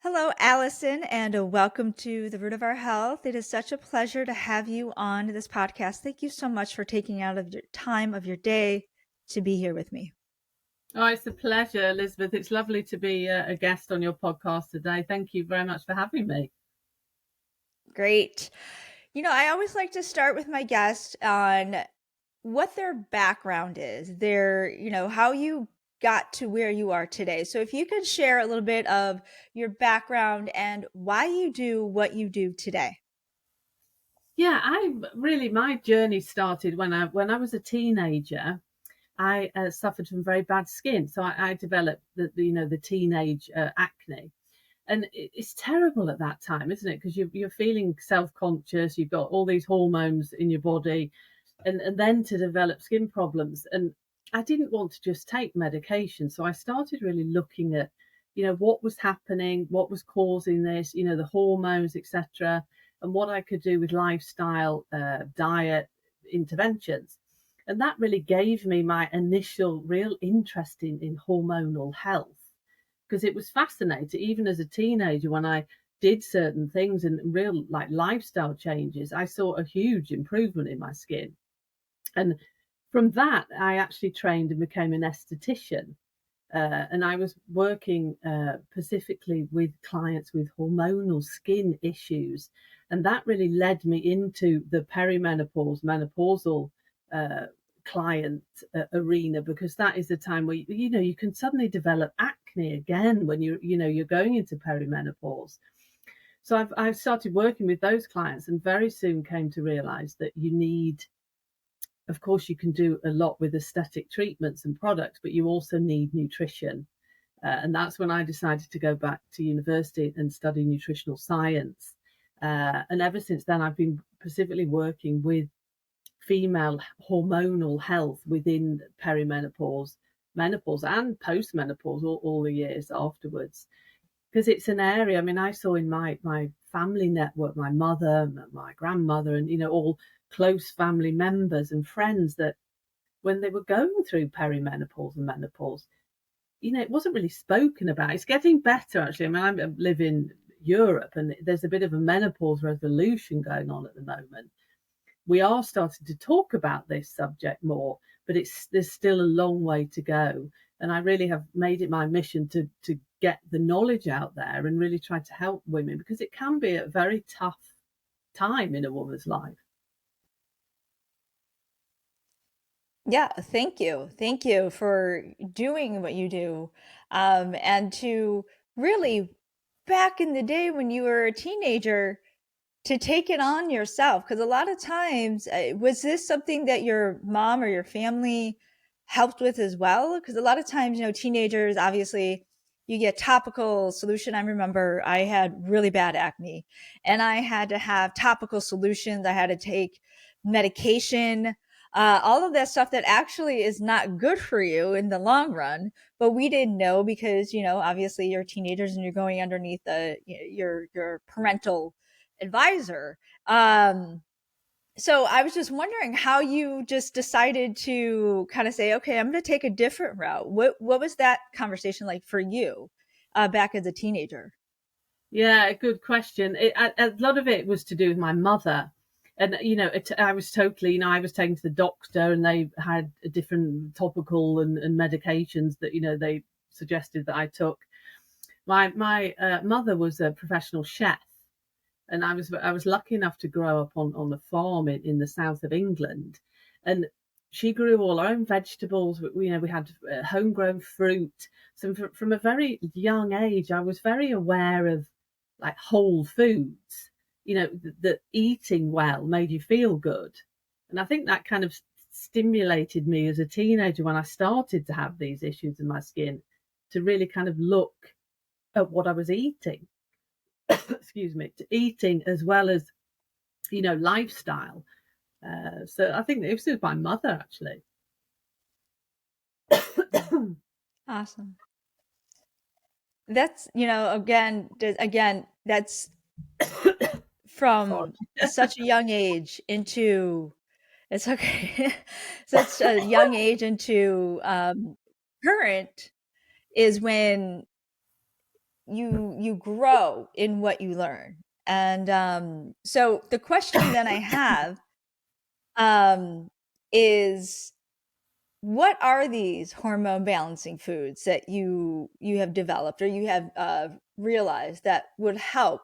Hello, Allison, and welcome to The Root of Our Health. It is such a pleasure to have you on this podcast. Thank you so much for taking out of your time of your day to be here with me. Oh, it's a pleasure, Elizabeth. It's lovely to be a guest on your podcast today. Thank you very much for having me. Great. I always like to start with my guest on what their background is, how you got to where you are today. So if you could share a little bit of your background and why you do what you do today. Yeah, my journey started when I was a teenager. I suffered from very bad skin, so I developed the teenage acne, and it's terrible at that time, isn't it? Because you're feeling self-conscious, you've got all these hormones in your body, and then to develop skin problems. And I didn't want to just take medication, so I started really looking at, what was happening, what was causing this, the hormones, etc., and what I could do with lifestyle, diet interventions. And that really gave me my initial real interest in hormonal health, because it was fascinating. Even as a teenager, when I did certain things and real like lifestyle changes, I saw a huge improvement in my skin. And from that, I actually trained and became an esthetician. And I was working specifically with clients with hormonal skin issues. And that really led me into the perimenopause, menopausal client arena, because that is the time where you can suddenly develop acne again when you're going into perimenopause. So I've started working with those clients, and very soon came to realize that you need, of course, you can do a lot with aesthetic treatments and products, but you also need nutrition. And that's when I decided to go back to university and study nutritional science. And ever since then, I've been specifically working with female hormonal health within perimenopause, menopause, and postmenopause, all the years afterwards. Because it's an area, I mean, I saw in my family network, my mother, my grandmother, and, all close family members and friends, that when they were going through perimenopause and menopause, it wasn't really spoken about. It's getting better, actually. I mean, I live in Europe, and there's a bit of a menopause revolution going on at the moment. We are starting to talk about this subject more, but there's still a long way to go. And I really have made it my mission to get the knowledge out there and really try to help women, because it can be a very tough time in a woman's life. Yeah, thank you. Thank you for doing what you do. And to really, back in the day when you were a teenager, to take it on yourself. Because a lot of times, was this something that your mom or your family helped with as well? Because a lot of times, teenagers, obviously, you get topical solution. I remember I had really bad acne and I had to have topical solutions. I had to take medication, all of that stuff that actually is not good for you in the long run. But we didn't know because, obviously you're teenagers and you're going underneath your parental advisor. So I was just wondering how you just decided to kind of say, okay, I'm going to take a different route. What was that conversation like for you back as a teenager? Yeah, good question. A lot of it was to do with my mother. And, I was totally, I was taken to the doctor, and they had a different topical and medications that, they suggested that I took. My mother was a professional chef, and I was lucky enough to grow up on a farm in the south of England, and she grew all our own vegetables. We had homegrown fruit. So from a very young age, I was very aware of like whole foods. That eating well made you feel good, and I think that kind of stimulated me as a teenager when I started to have these issues in my skin, to really kind of look at what I was eating. Excuse me, to eating as well as lifestyle. So I think it was my mother, actually. Awesome. That's, again, that's Sorry. from such a young age into, it's okay, such a young age into current is when you grow in what you learn. And so the question that I have um, is, what are these hormone balancing foods that you have developed or you have realized that would help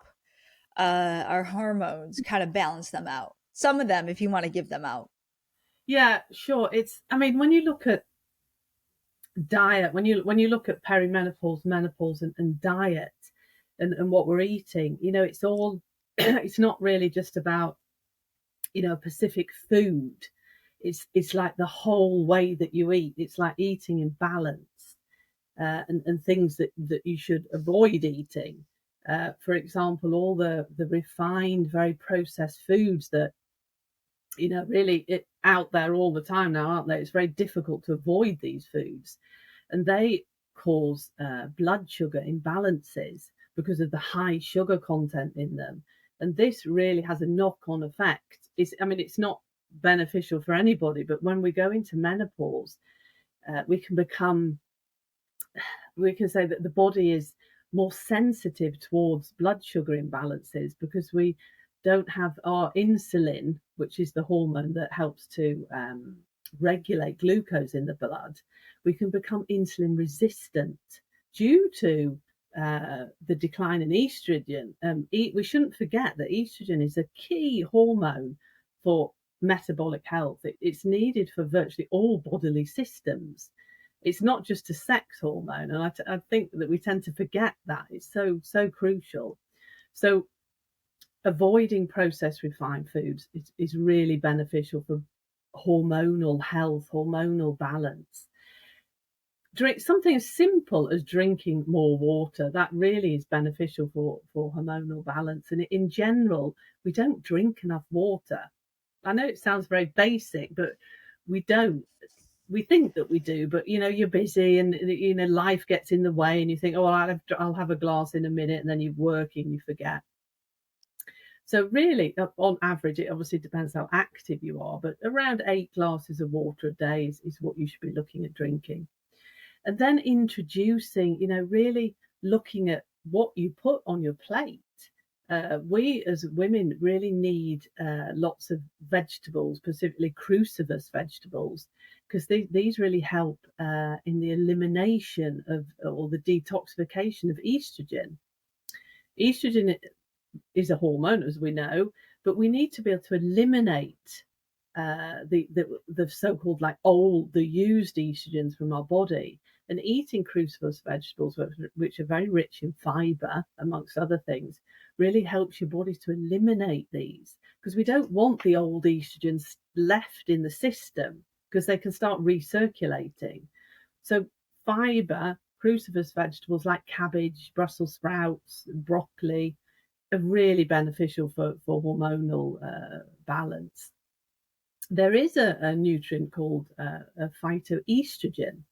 our hormones kind of balance them out? Some of them, if you want to give them out. Yeah, sure. I mean, when you look at diet, when you look at perimenopause, menopause, and diet, and what we're eating, it's all it's not really just about specific food. It's like the whole way that you eat. It's like eating in balance, and things that you should avoid eating. For example, all the refined, very processed foods that really out there all the time now, aren't they? It's very difficult to avoid these foods, and they cause blood sugar imbalances because of the high sugar content in them. And this really has a knock-on effect. It's not beneficial for anybody, but when we go into menopause, we can become we can say that the body is more sensitive towards blood sugar imbalances because we don't have our insulin, which is the hormone that helps to regulate glucose in the blood. We can become insulin resistant due to the decline in estrogen. We shouldn't forget that estrogen is a key hormone for metabolic health. It's needed for virtually all bodily systems. It's not just a sex hormone, and I think that we tend to forget that. It's so crucial. So avoiding processed refined foods is really beneficial for hormonal health, hormonal balance. Drink something as simple as drinking more water. That really is beneficial for hormonal balance. And in general, we don't drink enough water. I know it sounds very basic, but we don't. We think that we do, but you're busy, and life gets in the way, and you think, oh, I'll have a glass in a minute, and then you're working, you forget. So really, on average, it obviously depends how active you are, but around 8 glasses of water a day is what you should be looking at drinking. And then introducing, really looking at what you put on your plate. We as women really need lots of vegetables, specifically cruciferous vegetables, because these really help in the elimination of or the detoxification of estrogen. Estrogen is a hormone, as we know, but we need to be able to eliminate the so-called the used estrogens from our body. And eating cruciferous vegetables, which are very rich in fiber, amongst other things, really helps your body to eliminate these, because we don't want the old estrogens left in the system because they can start recirculating. So fiber, cruciferous vegetables like cabbage, Brussels sprouts, broccoli are really beneficial for hormonal balance. There is a nutrient called a phytoestrogen.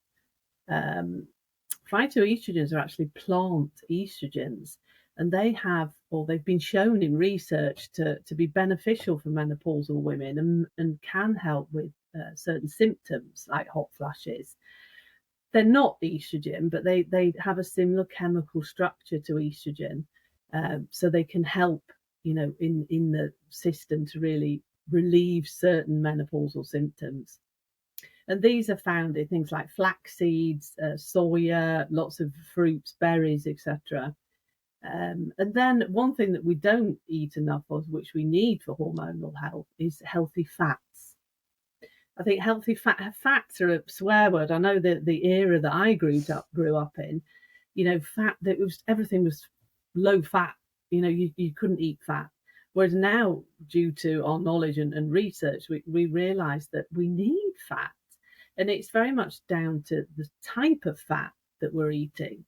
Phytoestrogens are actually plant estrogens, and they've been shown in research to be beneficial for menopausal women, and can help with certain symptoms like hot flashes. They're not estrogen, but they have a similar chemical structure to estrogen, so they can help, in the system to really relieve certain menopausal symptoms. And these are found in things like flax seeds, soya, lots of fruits, berries, etc. And then one thing that we don't eat enough of, which we need for hormonal health, is healthy fats. I think healthy fats are a swear word. I know that the era that I grew up in, fat, everything was low fat. You couldn't eat fat. Whereas now, due to our knowledge and research, we realise that we need fat. And it's very much down to the type of fat that we're eating.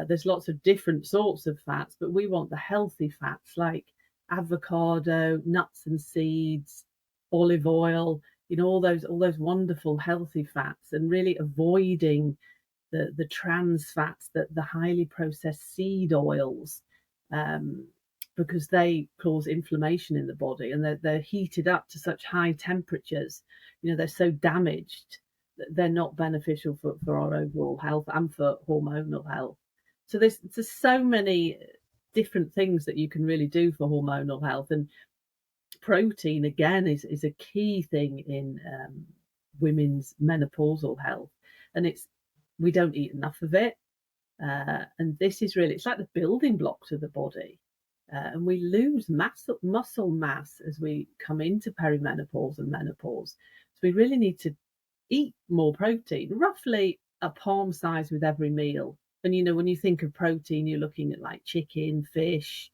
There's lots of different sorts of fats, but we want the healthy fats like avocado, nuts and seeds, olive oil, all those wonderful healthy fats, and really avoiding the trans fats, the highly processed seed oils, because they cause inflammation in the body, and they're heated up to such high temperatures. They're so damaged that they're not beneficial for our overall health and for hormonal health. So there's so many different things that you can really do for hormonal health, and protein again is a key thing in women's menopausal health, and it's we don't eat enough of it, and this is really it's like the building block to the body, and we lose muscle mass as we come into perimenopause and menopause. So we really need to eat more protein, roughly a palm size with every meal. And when you think of protein, you're looking at like chicken, fish.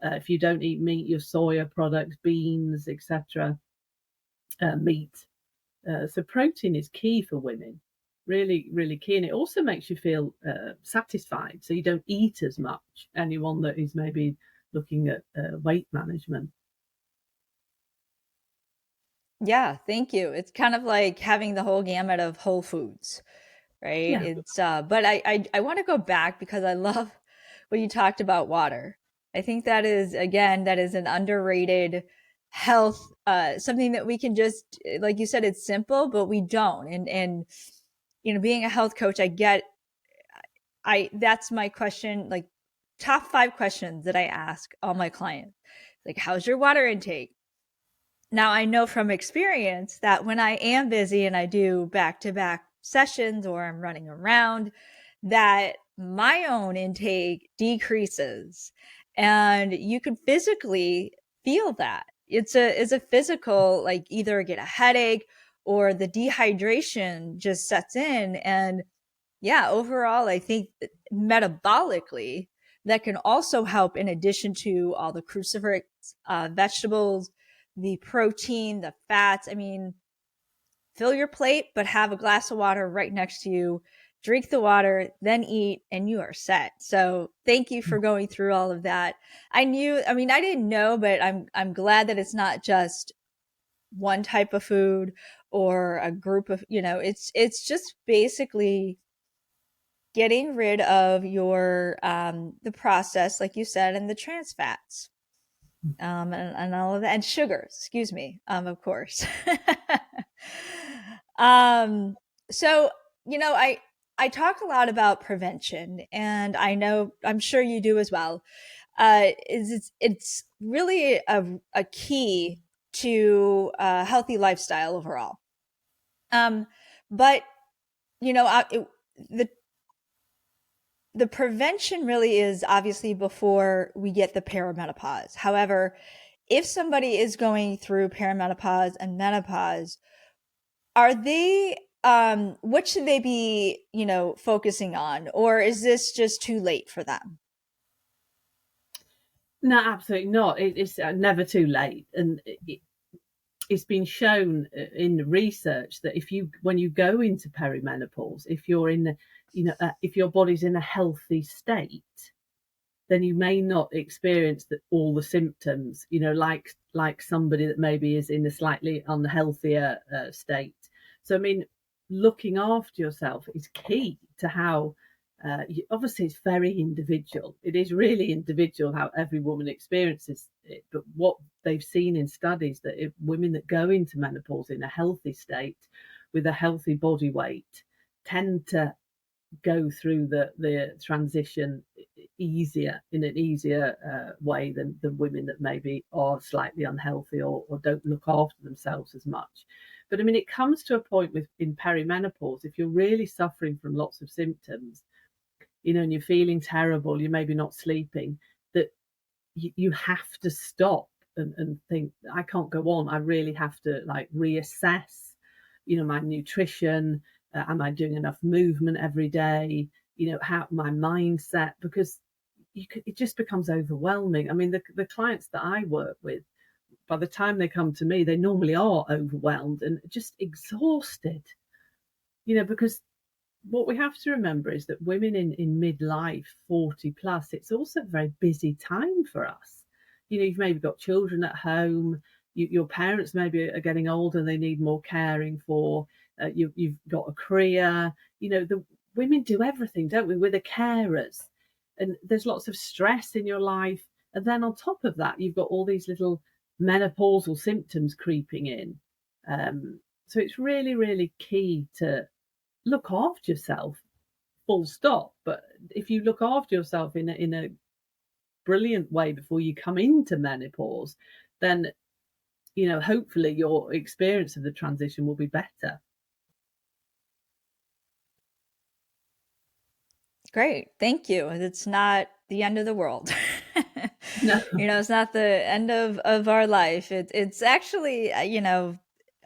If you don't eat meat, your soya products, beans, etc. Meat. So protein is key for women, really, really key, and it also makes you feel satisfied. So you don't eat as much. Anyone that is maybe looking at weight management. Yeah, thank you. It's kind of like having the whole gamut of whole foods, right? Yeah. It's but I want to go back because I love when you talked about water. I think that is again that is an underrated health something that we can just like you said it's simple but we don't. And being a health coach I get I that's my question like top 5 questions that I ask all my clients. Like how's your water intake? Now, I know from experience that when I am busy and I do back to back sessions or I'm running around, that my own intake decreases. And you can physically feel that. It's a physical, like either get a headache or the dehydration just sets in. And yeah, overall, I think metabolically, that can also help in addition to all the cruciferous vegetables, the protein, the fats. I mean, fill your plate, but have a glass of water right next to you. Drink the water, then eat, and you are set. So thank you for going through all of that. I mean, I didn't know, but I'm glad that it's not just one type of food or a group of, it's just basically getting rid of your the process like you said and the trans fats and all of that and sugars excuse me of course um so I talk a lot about prevention and I know I'm sure you do as well is it's really a key to a healthy lifestyle overall um but the prevention really is obviously before we get the perimenopause. However, if somebody is going through perimenopause and menopause, are they what should they be, focusing on or is this just too late for them? No, absolutely not. It's never too late, and it's been shown in research that when you go into perimenopause, if you're in, if your body's in a healthy state, then you may not experience all the symptoms, like somebody that maybe is in a slightly unhealthier state. So, I mean, looking after yourself is key to how. Obviously, it's very individual. It is really individual how every woman experiences it. But what they've seen in studies that women that go into menopause in a healthy state with a healthy body weight tend to go through the transition in an easier way than women that maybe are slightly unhealthy or don't look after themselves as much. But I mean, it comes to a point in perimenopause, if you're really suffering from lots of symptoms, and you're feeling terrible, you're maybe not sleeping, that you have to stop and think, I can't go on. I really have to like reassess, my nutrition. Am I doing enough movement every day? How my mindset, because it just becomes overwhelming. I mean, the clients that I work with, by the time they come to me, they normally are overwhelmed and just exhausted, because what we have to remember is that women in midlife, 40 plus, it's also a very busy time for us. You've maybe got children at home, your parents maybe are getting older and they need more caring for. You've got a career. The women do everything, don't we? We're the carers, and there's lots of stress in your life. And then on top of that, you've got all these little menopausal symptoms creeping in. So it's really, really key to look after yourself full stop. But if you look after yourself in a brilliant way before you come into menopause, then hopefully your experience of the transition will be better. Great. Thank you. It's not the end of the world. No. It's not the end of our life. It's actually,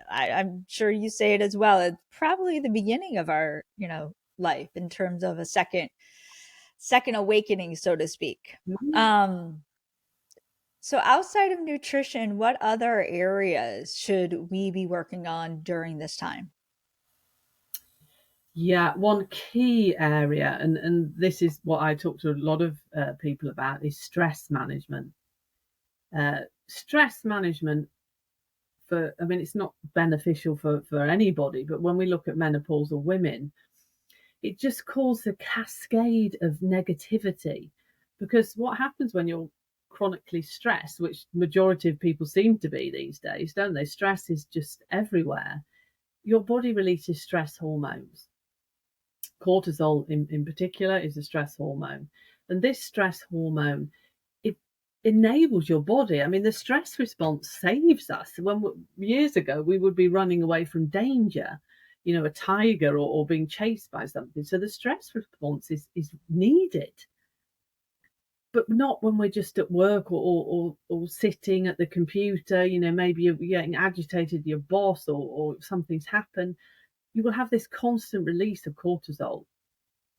I'm sure you say it as well. It's probably the beginning of our, life in terms of a second awakening, so to speak. Um, so outside of nutrition, what other areas should we be working on during this time? Yeah, one key area, and this is what I talk to a lot of people about, is stress management. Stress management it's not beneficial for anybody, but when we look at menopausal women, it just causes a cascade of negativity. Because what happens when you're chronically stressed, which majority of people seem to be these days, don't they? Stress is just everywhere. Your body releases stress hormones. Cortisol in particular is a stress hormone. And this stress hormone, it enables your body. I mean, the stress response saves us. Years ago, we would be running away from danger, a tiger, or being chased by something. So the stress response is needed, but not when we're just at work or sitting at the computer. Maybe you're getting agitated, your boss, or something's happened. You will have this constant release of cortisol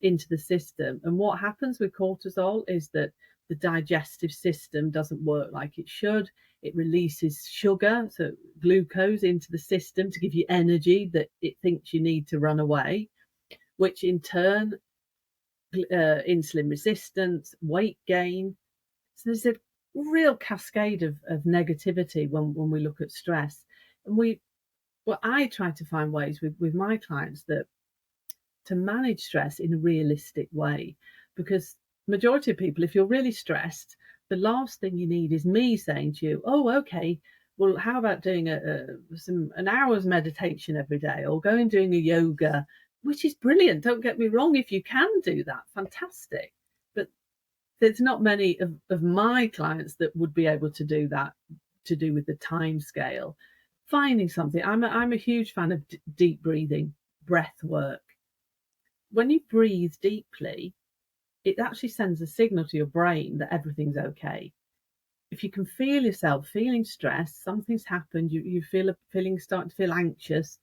into the system. And what happens with cortisol is that the digestive system doesn't work like it should. It releases sugar, so glucose, into the system to give you energy that it thinks you need to run away, which in turn, insulin resistance, weight gain. So there's a real cascade of negativity when we look at stress. And I try to find ways with my clients that to manage stress in a realistic way, because majority of people, if you're really stressed, the last thing you need is me saying to you, oh, okay, well, how about doing an hour's meditation every day, or going doing a yoga, which is brilliant, don't get me wrong. If you can do that, fantastic. But there's not many of my clients that would be able to do that, to do with the time scale. Finding something, I'm a huge fan of deep breathing, breath work. When you breathe deeply, it actually sends a signal to your brain that everything's okay. If you can feel yourself feeling stressed, something's happened, you starting to feel anxious,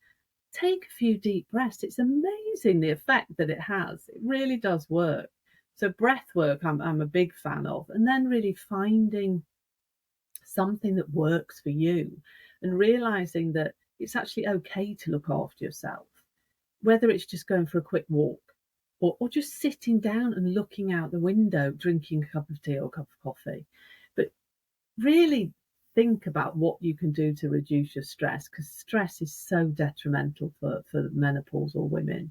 take a few deep breaths. It's amazing the effect that it has. It really does work. So breath work, I'm a big fan of, and then really finding something that works for you and realizing that it's actually okay to look after yourself, whether it's just going for a quick walk or just sitting down and looking out the window, drinking a cup of tea or a cup of coffee. But really think about what you can do to reduce your stress, because stress is so detrimental for menopausal women.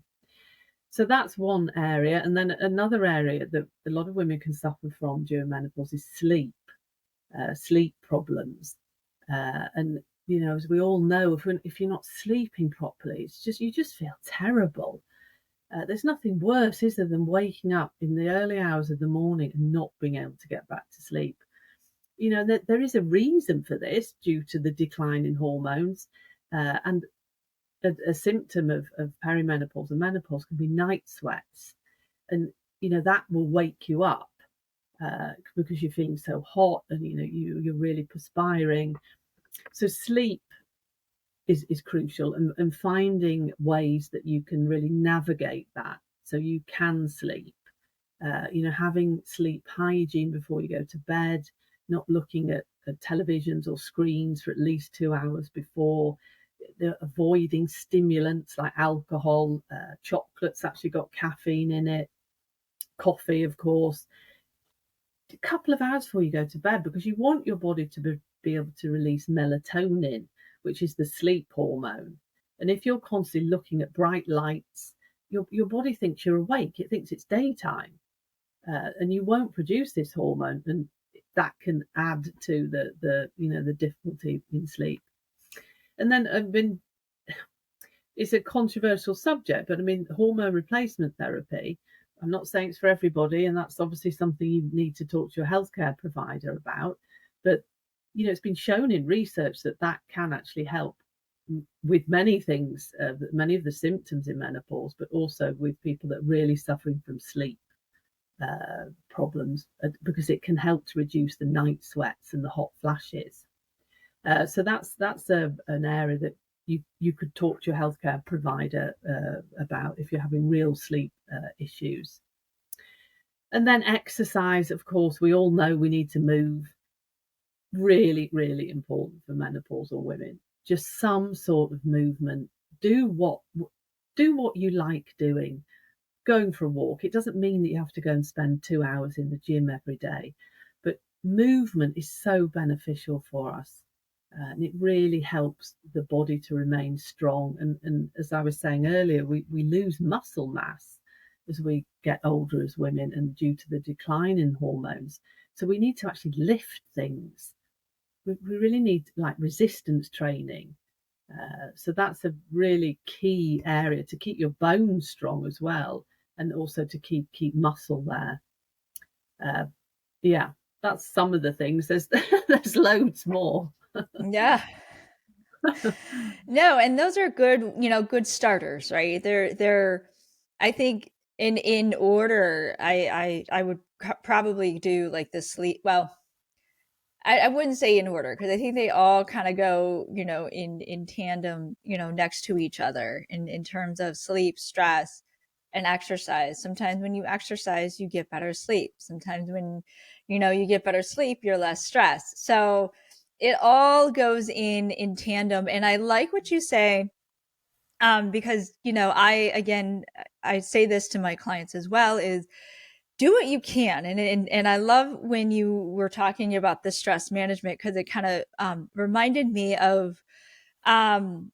So that's one area. And then another area that a lot of women can suffer from during menopause is sleep problems. And as we all know, if you're not sleeping properly, you just feel terrible. There's nothing worse, is there, than waking up in the early hours of the morning and not being able to get back to sleep. There is a reason for this due to the decline in hormones, and a symptom of perimenopause and menopause can be night sweats, and that will wake you up because you're feeling so hot and you're really perspiring. So sleep is crucial, and finding ways that you can really navigate that so you can sleep. Having sleep hygiene before you go to bed, not looking at televisions or screens for at least 2 hours before, avoiding stimulants like alcohol, chocolates actually got caffeine in it, coffee, of course, a couple of hours before you go to bed, because you want your body to be able to release melatonin, which is the sleep hormone. And if you're constantly looking at bright lights, your body thinks you're awake. It thinks it's daytime, and you won't produce this hormone, and that can add to the difficulty in sleep. And then it's a controversial subject, but hormone replacement therapy, I'm not saying it's for everybody, and that's obviously something you need to talk to your healthcare provider about. But it's been shown in research that that can actually help with many things, many of the symptoms in menopause, but also with people that are really suffering from sleep problems, because it can help to reduce the night sweats and the hot flashes. So that's an area that you could talk to your healthcare provider about if you're having real sleep issues. And then exercise, of course, we all know we need to move. Really, really important for menopausal women. Just some sort of movement. Do what you like doing. Going for a walk. It doesn't mean that you have to go and spend 2 hours in the gym every day, but movement is so beneficial for us. And it really helps the body to remain strong. And as I was saying earlier, we lose muscle mass as we get older as women, and due to the decline in hormones. So we need to actually lift things. We really need like resistance training. So that's a really key area to keep your bones strong as well, and also to keep muscle there. Uh, yeah, that's some of the things. There's there's loads more. Yeah. No, and those are good, good starters, right? They're I think in order, I would probably do like the sleep. Well, I wouldn't say in order, because I think they all kind of go, in tandem, next to each other in terms of sleep, stress, and exercise. Sometimes when you exercise, you get better sleep. Sometimes when, you get better sleep, you're less stressed. So it all goes in tandem. And I like what you say, because, I say this to my clients as well, is do what you can. And I love when you were talking about the stress management, because it kind of reminded me of, um,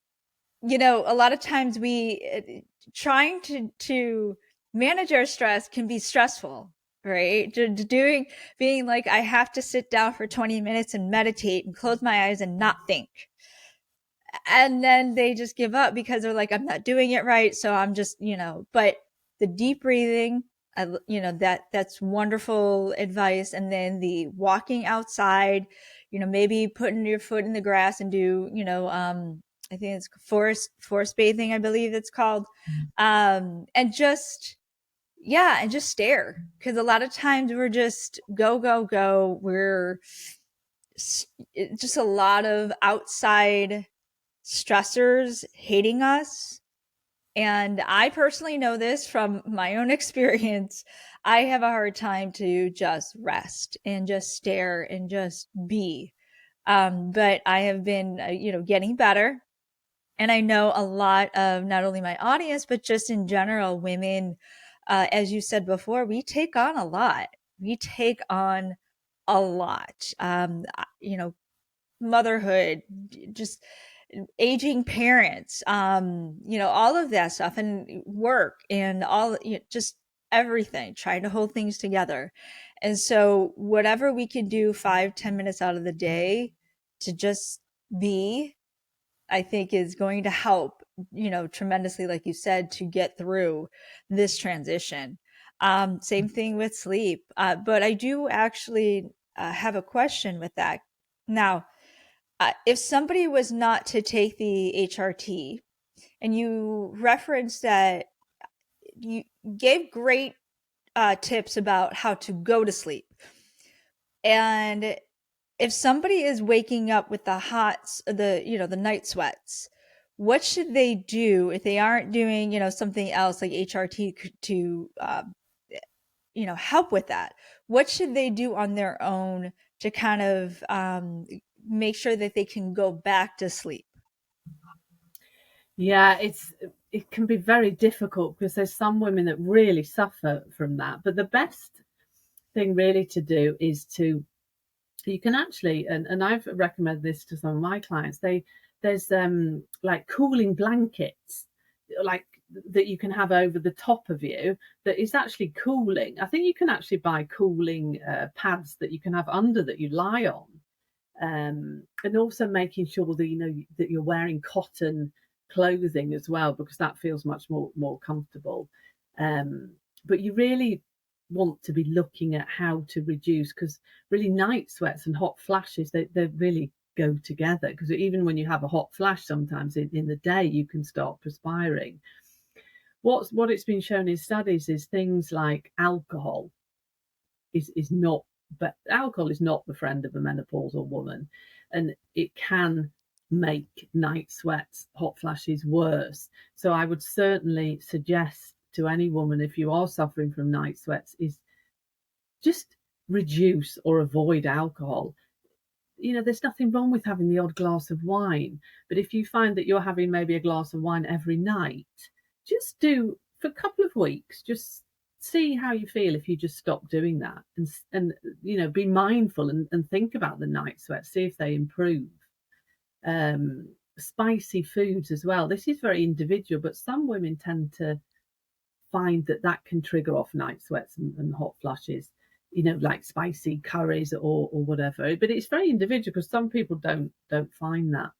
a lot of times trying to manage our stress can be stressful, right? Being like, I have to sit down for 20 minutes and meditate and close my eyes and not think. And then they just give up because they're like, I'm not doing it right. So I'm just, but the deep breathing, that's wonderful advice. And then the walking outside, maybe putting your foot in the grass and do, I think it's forest bathing, I believe it's called. And just, yeah, and just stare. Cause a lot of times we're just go, go, go. We're just a lot of outside stressors hating us. And I personally know this from my own experience. I have a hard time to just rest and just stare and just be. But I have been, getting better. And I know a lot of not only my audience, but just in general, women, as you said before, we take on a lot. We take on a lot. Motherhood, just aging parents, all of that stuff, and work, and all, just everything, trying to hold things together. And so whatever we can do 5-10 minutes out of the day to just be, I think is going to help, tremendously, like you said, to get through this transition. Same thing with sleep. But I do actually have a question with that. Now, if somebody was not to take the HRT, and you referenced that you gave great tips about how to go to sleep, and if somebody is waking up with the night sweats, what should they do if they aren't doing, something else like HRT to help with that? What should they do on their own to kind of make sure that they can go back to sleep? Yeah, it can be very difficult because there's some women that really suffer from that. But the best thing really to do is to you can actually, and I've recommended this to some of my clients. There's like cooling blankets, like that you can have over the top of you, that is actually cooling. I think you can actually buy cooling pads that you can have under that you lie on, and also making sure that that you're wearing cotton clothing as well, because that feels much more comfortable. But you really want to be looking at how to reduce, because really night sweats and hot flashes, they really go together, because even when you have a hot flash, sometimes in the day you can start perspiring. What it's been shown in studies is things like alcohol is not, but alcohol is not the friend of a menopausal woman, and it can make night sweats, hot flashes worse. So I would certainly suggest to any woman, if you are suffering from night sweats, is just reduce or avoid alcohol. There's nothing wrong with having the odd glass of wine, but if you find that you're having maybe a glass of wine every night, just do for a couple of weeks, just see how you feel if you just stop doing that, and be mindful, and think about the night sweats, see if they improve. Spicy foods as well, this is very individual, but some women tend to find that can trigger off night sweats and hot flushes, like spicy curries or whatever. But it's very individual, because some people don't find that.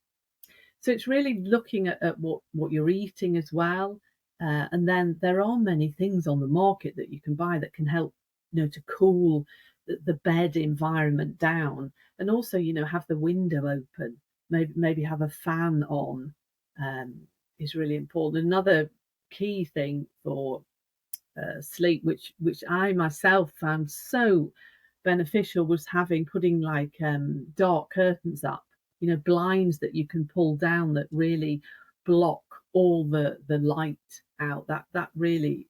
So it's really looking at what you're eating as well. And then there are many things on the market that you can buy that can help, to cool the bed environment down, and also, have the window open, maybe have a fan on, is really important. Another key thing for sleep, which I myself found so beneficial, was putting like dark curtains up, blinds that you can pull down that really block all the light out. That really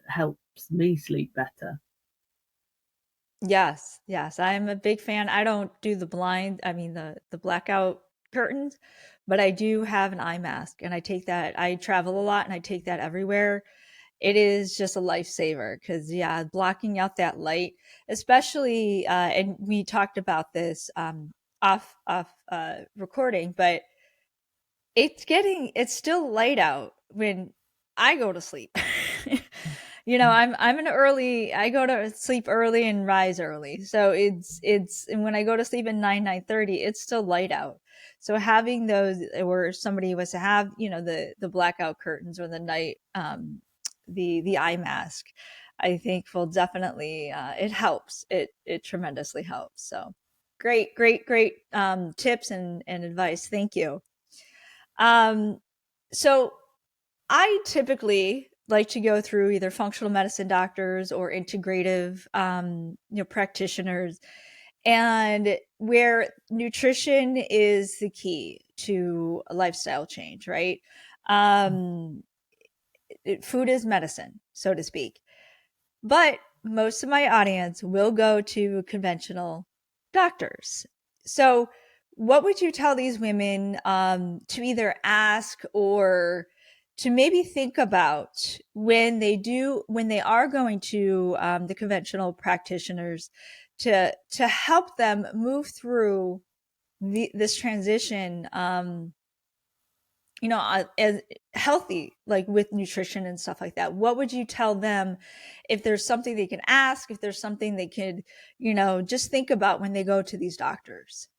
helps me sleep better. Yes, yes, I'm a big fan. I don't do the blind, I mean the blackout curtains, but I do have an eye mask, and I take that. I travel a lot and I take that everywhere. It is just a lifesaver because, yeah, blocking out that light, especially, and we talked about this off recording, but it's still light out when I go to sleep. I'm an early I go to sleep early and rise early. So it's and when I go to sleep at 9:30, it's still light out. So having those, or somebody was to have, the blackout curtains or the night the eye mask, I think will definitely it helps. It tremendously helps. So great, great, great tips and advice. Thank you. Um, so I typically like to go through either functional medicine doctors or integrative, practitioners, and where nutrition is the key to a lifestyle change, right? Um, Food is medicine, so to speak. But most of my audience will go to conventional doctors. So, what would you tell these women to either ask or to maybe think about when they are going to the conventional practitioners to help them move through this transition? As healthy, like with nutrition and stuff like that. What would you tell them if there's something they can ask, if there's something they could, just think about when they go to these doctors?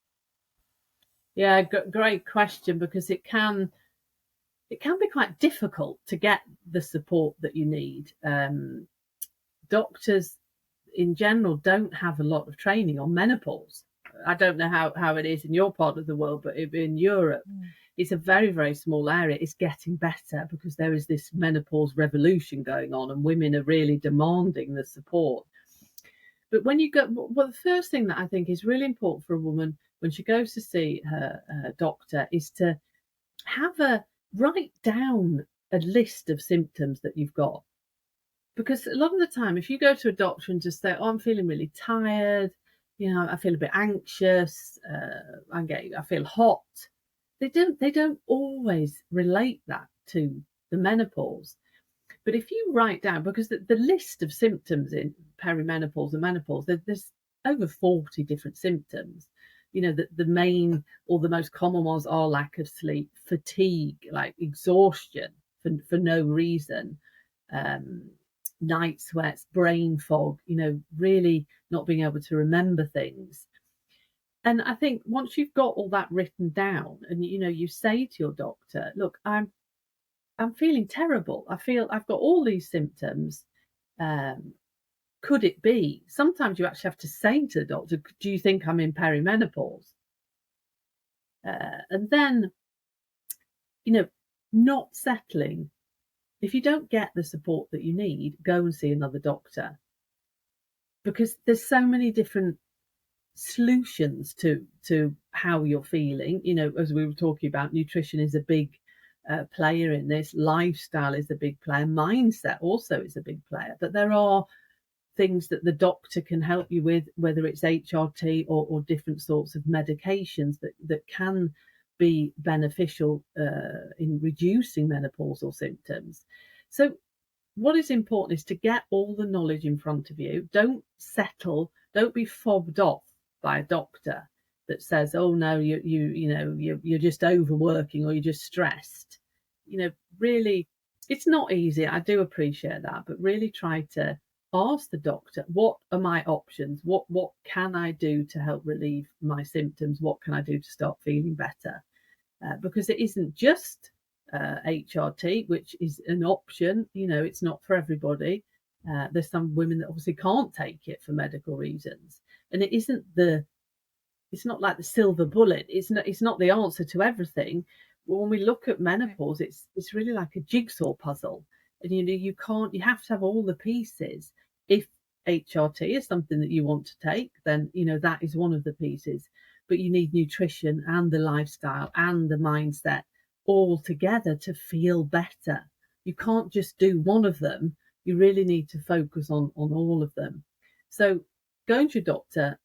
Yeah, great question, because it can be quite difficult to get the support that you need. Doctors in general don't have a lot of training on menopause. I don't know how it is in your part of the world, but in Europe, Mm. it's a very, very small area. It's getting better because there is this menopause revolution going on, and women are really demanding the support. But when you go, well, the first thing that I think is really important for a woman when she goes to see her doctor is to write down a list of symptoms that you've got. Because a lot of the time, if you go to a doctor and just say, "Oh, I'm feeling really tired, I feel a bit anxious, I feel hot," they don't always relate that to the menopause. But if you write down, because the list of symptoms in perimenopause and menopause, there's over 40 different symptoms. The main or the most common ones are lack of sleep, fatigue, like exhaustion for no reason, um, night sweats, brain fog, really not being able to remember things. And I think once you've got all that written down, and you say to your doctor, "Look, I'm feeling terrible. I feel I've got all these symptoms. Um, could it be? Sometimes you actually have to say to the doctor, "Do you think I'm in perimenopause?" And then, you know, not settling. If you don't get the support that you need, go and see another doctor, because there's so many different solutions to how you're feeling. As we were talking about, nutrition is a big player in this. Lifestyle is a big player. Mindset also is a big player. But there are things that the doctor can help you with, whether it's HRT or different sorts of medications that can be beneficial in reducing menopausal symptoms. So what is important is to get all the knowledge in front of you. Don't settle. Don't be fobbed off by a doctor that says, "Oh no, you're just overworking or you're just stressed." Really, it's not easy. I do appreciate that, but really try to ask the doctor, "What are my options? What can I do to help relieve my symptoms? What can I do to start feeling better?" Because it isn't just HRT, which is an option. It's not for everybody. There's some women that obviously can't take it for medical reasons, and it's not like the silver bullet. It's not the answer to everything. But when we look at Right. menopause, it's really like a jigsaw puzzle, and you have to have all the pieces. If HRT is something that you want to take, then that is one of the pieces. But you need nutrition and the lifestyle and the mindset all together to feel better. You can't just do one of them. You really need to focus on all of them. So going to your doctor,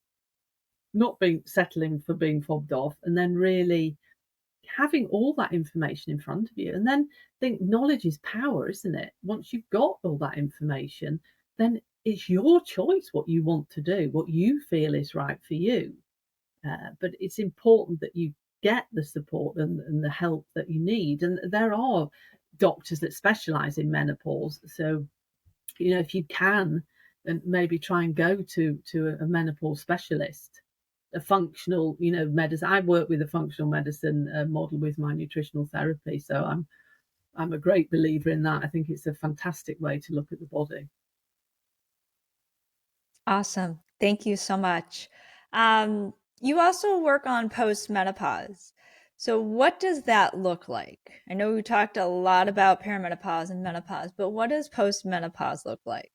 not being settling for being fobbed off, and then really having all that information in front of you. And then think knowledge is power, isn't it? Once you've got all that information, then it's your choice what you want to do, what you feel is right for you. But it's important that you get the support and the help that you need. And there are doctors that specialize in menopause. So, if you can, then maybe try and go to a menopause specialist, a functional, medicine. I work with a functional medicine model with my nutritional therapy. So I'm a great believer in that. I think it's a fantastic way to look at the body. Awesome. Thank you so much. You also work on postmenopause. So, what does that look like? I know we talked a lot about perimenopause and menopause, but what does postmenopause look like?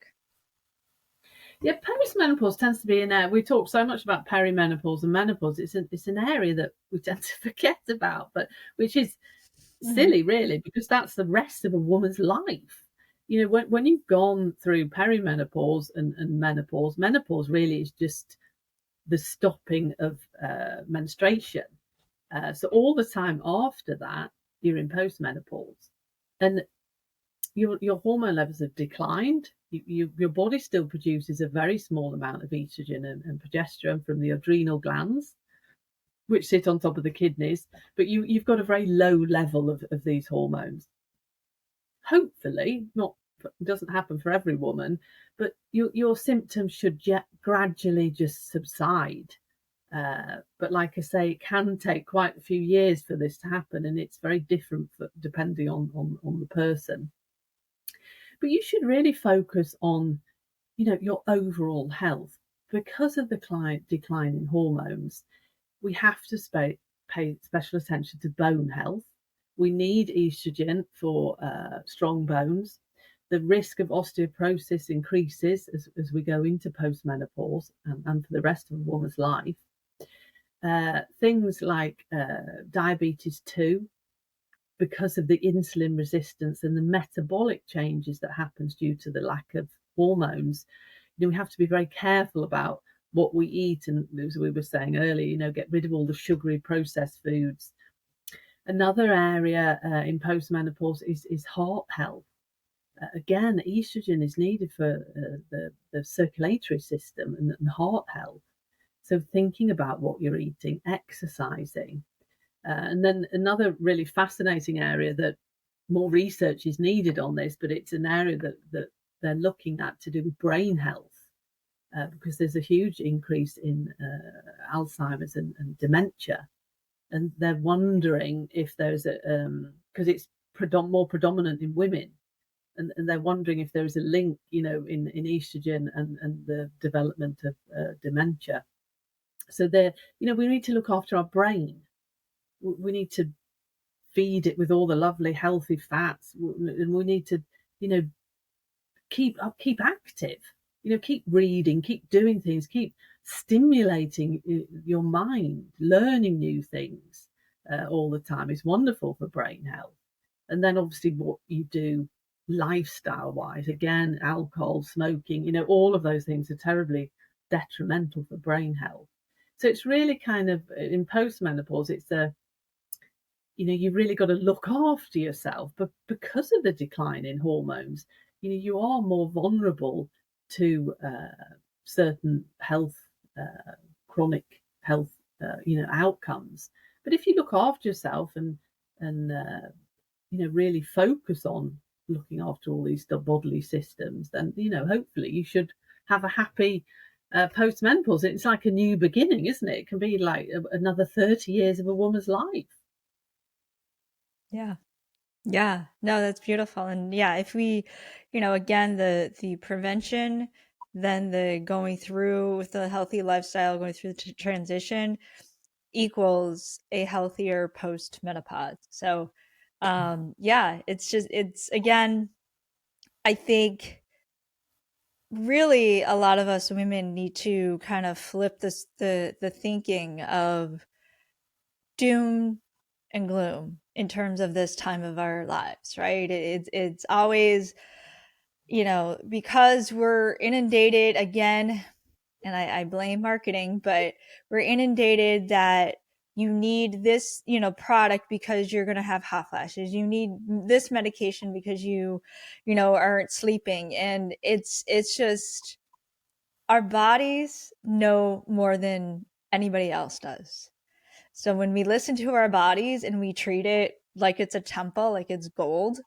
Yeah, perimenopause tends to be an area. We talk so much about perimenopause and menopause. It's an area that we tend to forget about, but which is Hmm. silly, really, because that's the rest of a woman's life. When you've gone through perimenopause and menopause really is just the stopping of menstruation. So all the time after that, you're in postmenopause, and your hormone levels have declined. Your body still produces a very small amount of estrogen and progesterone from the adrenal glands, which sit on top of the kidneys, but you've got a very low level of these hormones. Hopefully, not it doesn't happen for every woman, but your symptoms should gradually just subside. But like I say, it can take quite a few years for this to happen, and it's very different depending on the person. But you should really focus on, your overall health. Because of the decline in hormones, we have to pay special attention to bone health. We need estrogen for strong bones. The risk of osteoporosis increases as we go into postmenopause and for the rest of a woman's life. Things like diabetes 2, because of the insulin resistance and the metabolic changes that happens due to the lack of hormones. We have to be very careful about what we eat, and as we were saying earlier, get rid of all the sugary processed foods. Another area in postmenopause is heart health. Again, estrogen is needed for the circulatory system and heart health. So thinking about what you're eating, exercising, and then another really fascinating area that more research is needed on this, but it's an area that they're looking at to do with brain health, because there's a huge increase in Alzheimer's and dementia. And they're wondering if there's because it's more predominant in women. and they're wondering if there is a link, in estrogen and the development of dementia. So we need to look after our brain. We need to feed it with all the lovely healthy fats, and we need to, you know, keep active. Keep reading, keep doing things, keep stimulating your mind, learning new things all the time is wonderful for brain health. And then obviously what you do lifestyle wise, again, alcohol, smoking, all of those things are terribly detrimental for brain health. So it's really kind of in postmenopause, you've really got to look after yourself, but because of the decline in hormones, you are more vulnerable to certain health, chronic health, outcomes. But if you look after yourself and really focus on looking after all these bodily systems, then hopefully you should have a happy post-menopause. It's like a new beginning, isn't it? It can be like another 30 years of a woman's life. Yeah. Yeah. No, that's beautiful. And yeah, if we, again, the prevention, then the going through with the healthy lifestyle, going through the transition equals a healthier post menopause. So, yeah, it's again, I think really a lot of us women need to kind of flip the thinking of doom and gloom in terms of this time of our lives, right? It's always, because we're inundated again, and I blame marketing, but we're inundated that you need this, product because you're going to have hot flashes. You need this medication because aren't sleeping. And it's just our bodies know more than anybody else does. So when we listen to our bodies and we treat it like it's a temple, like it's gold,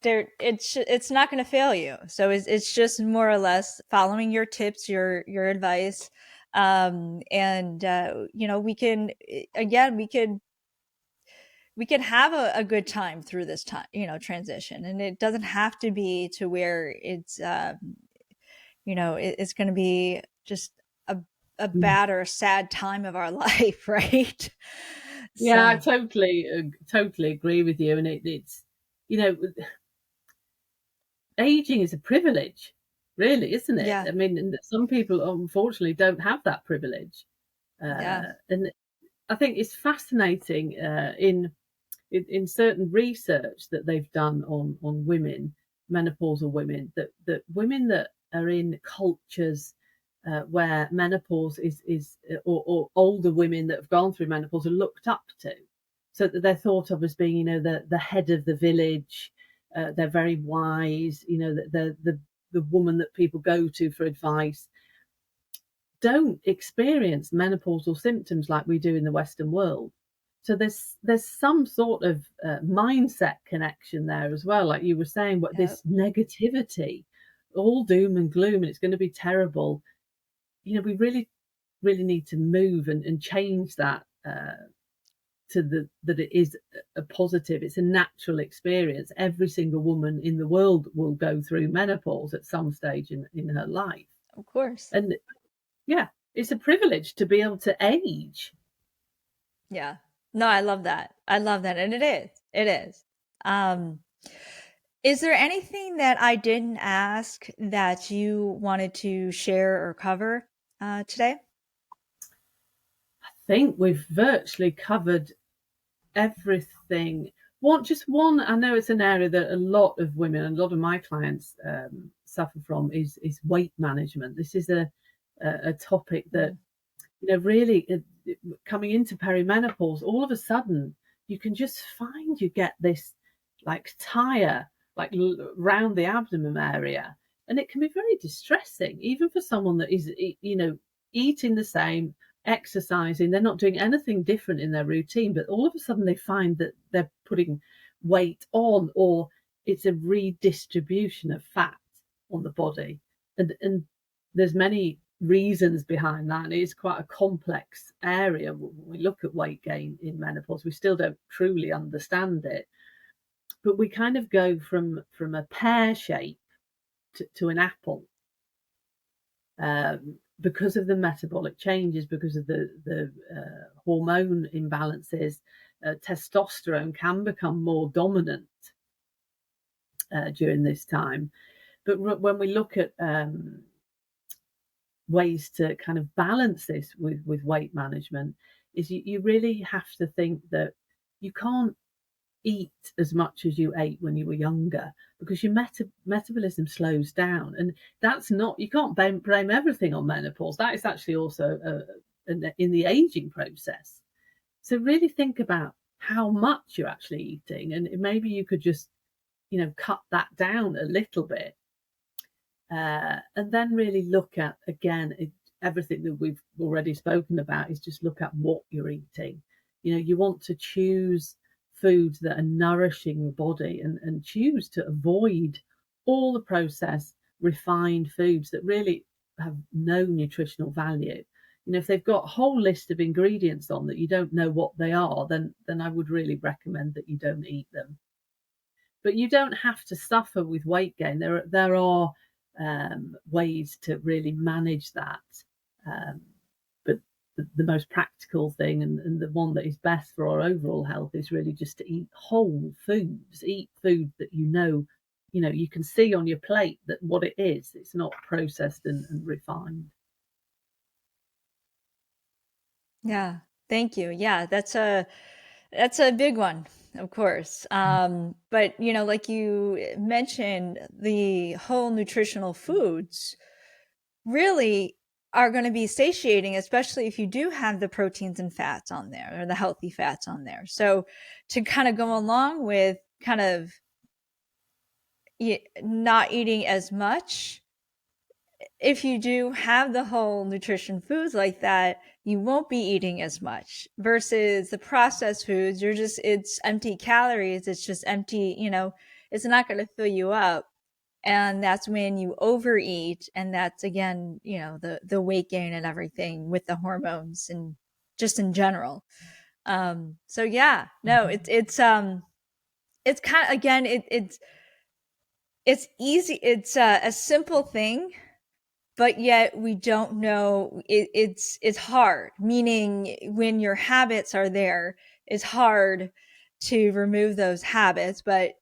it's not going to fail you. So it's just more or less following your tips, your advice, and we can again we can have a good time through this time, transition, and it doesn't have to be to where it's going to be just a a Mm. bad or a sad time of our life, right? Yeah, I So totally agree with you. And it's, you know, aging is a privilege, really, isn't it? yeah, I mean, and some people unfortunately don't have that privilege. yeah, And I think it's fascinating in certain research that they've done on women, menopausal women, that women that are in cultures where menopause is or older women that have gone through menopause are looked up to, so that they're thought of as being, the head of the village. They're very wise, the woman that people go to for advice, don't experience menopausal symptoms like we do in the Western world. So there's some sort of mindset connection there as well, like you were saying, what yeah, this negativity, all doom and gloom, and it's going to be terrible. We really need to move and change that to that it is a positive. It's a natural experience. Every single woman in the world will go through menopause at some stage in her life, of course. and yeah, it's a privilege to be able to age. Yeah. No, I love that. I love that. And it is. It is. Um, is there anything that I didn't ask that you wanted to share or cover today? I think we've virtually covered everything. Just one. I know it's an area that a lot of women and a lot of my clients suffer from is weight management. This is a topic that, Mm. really coming into perimenopause, all of a sudden you can just find you get this like tire like round the abdomen area, and it can be very distressing, even for someone that is, eating the same, exercising, they're not doing anything different in their routine, but all of a sudden they find that they're putting weight on, or it's a redistribution of fat on the body, and there's many reasons behind that. And it's quite a complex area. When we look at weight gain in menopause, we still don't truly understand it. but we kind of go from a pear shape to an apple, because of the metabolic changes, because of the hormone imbalances. Testosterone can become more dominant during this time. But when we look at ways to kind of balance this with weight management, is you really have to think that you can't eat as much as you ate when you were younger, because your metabolism slows down, and that's not, you can't blame everything on menopause. That is actually also in the aging process. So really think about how much you're actually eating, and maybe you could just cut that down a little bit, and then really look at, again, everything that we've already spoken about, is just look at what you're eating. You want to choose foods that are nourishing your body, and choose to avoid all the processed, refined foods that really have no nutritional value. If they've got a whole list of ingredients on that you don't know what they are, then I would really recommend that you don't eat them. But you don't have to suffer with weight gain. There are ways to really manage that. Um, but the most practical thing, and the one that is best for our overall health, is really just to eat whole foods. Eat food that you can see on your plate that what it is. It's not processed and refined. Yeah, thank you. Yeah, that's a big one, of course. But like you mentioned, the whole nutritional foods really are going to be satiating, especially if you do have the proteins and fats on there, or the healthy fats on there. So to kind of go along with kind of not eating as much, if you do have the whole nutrition foods like that, you won't be eating as much versus the processed foods. It's empty calories. It's just empty, it's not going to fill you up. And that's when you overeat. And that's again, the weight gain and everything with the hormones and just in general. So yeah, no, it's kind of, again, it's easy. It's a simple thing, but yet we don't know, it's hard, meaning when your habits are there, it's hard to remove those habits. But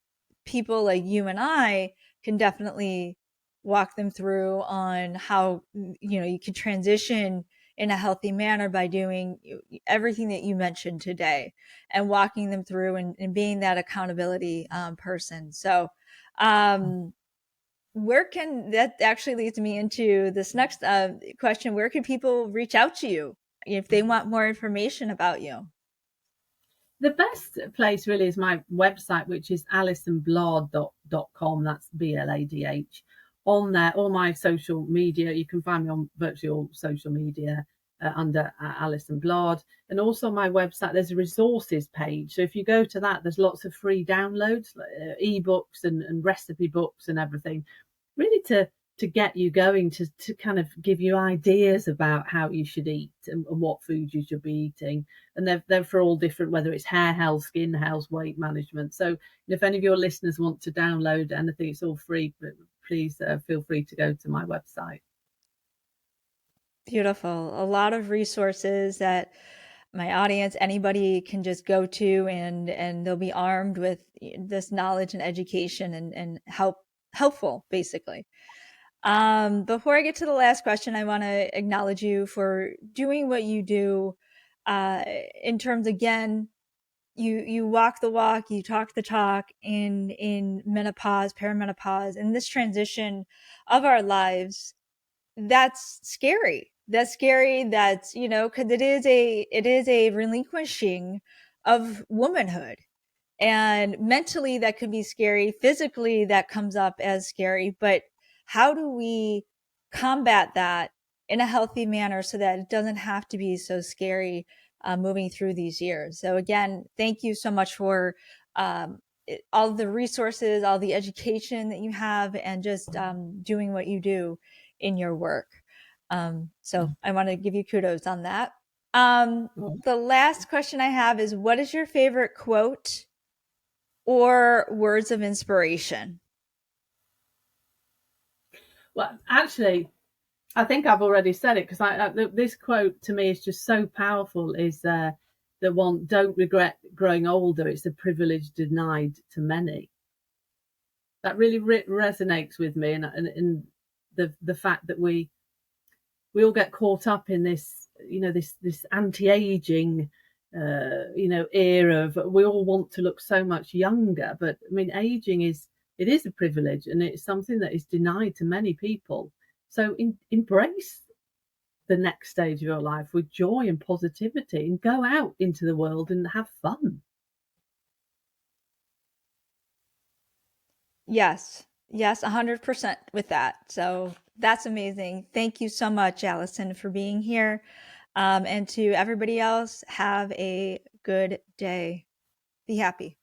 people like you and I can definitely walk them through on how you can transition in a healthy manner by doing everything that you mentioned today, and walking them through, and being that accountability person. So where can that actually leads me into this next question? Where can people reach out to you if they want more information about you? The best place really is my website, which is alisonbladh.com. That's BLADH. On there, all my social media, you can find me on virtually all social media under Alison Bladh. And also my website, there's a resources page. So if you go to that, there's lots of free downloads, like, ebooks and recipe books and everything, really to get you going, to kind of give you ideas about how you should eat, and what foods you should be eating. And they're for all different, whether it's hair health, skin health, weight management. So if any of your listeners want to download anything, it's all free, but please feel free to go to my website. Beautiful. A lot of resources that my audience, anybody can just go to, and they'll be armed with this knowledge and education, and helpful basically. Before I get to the last question, I want to acknowledge you for doing what you do, uh, in terms, again, you walk the walk, you talk the talk in menopause, perimenopause, and this transition of our lives. That's scary. That's scary. That's, because it is a relinquishing of womanhood. And mentally, that could be scary. Physically, that comes up as scary. But how do we combat that in a healthy manner so that it doesn't have to be so scary moving through these years? So, again, thank you so much for all the resources, all the education that you have, and just doing what you do in your work. So, I want to give you kudos on that. Um, the last question I have is, what is your favorite quote or words of inspiration? Well, actually, I think I've already said it because this quote to me is just so powerful. Is the one, "Don't regret growing older. It's a privilege denied to many." That really resonates with me, and the fact that we all get caught up in this, this anti-aging, era of, we all want to look so much younger. But I mean, aging it is a privilege, and it's something that is denied to many people. So embrace the next stage of your life with joy and positivity, and go out into the world and have fun. Yes. Yes, 100% with that. So that's amazing. Thank you so much, Allison, for being here. And to everybody else, have a good day. Be happy.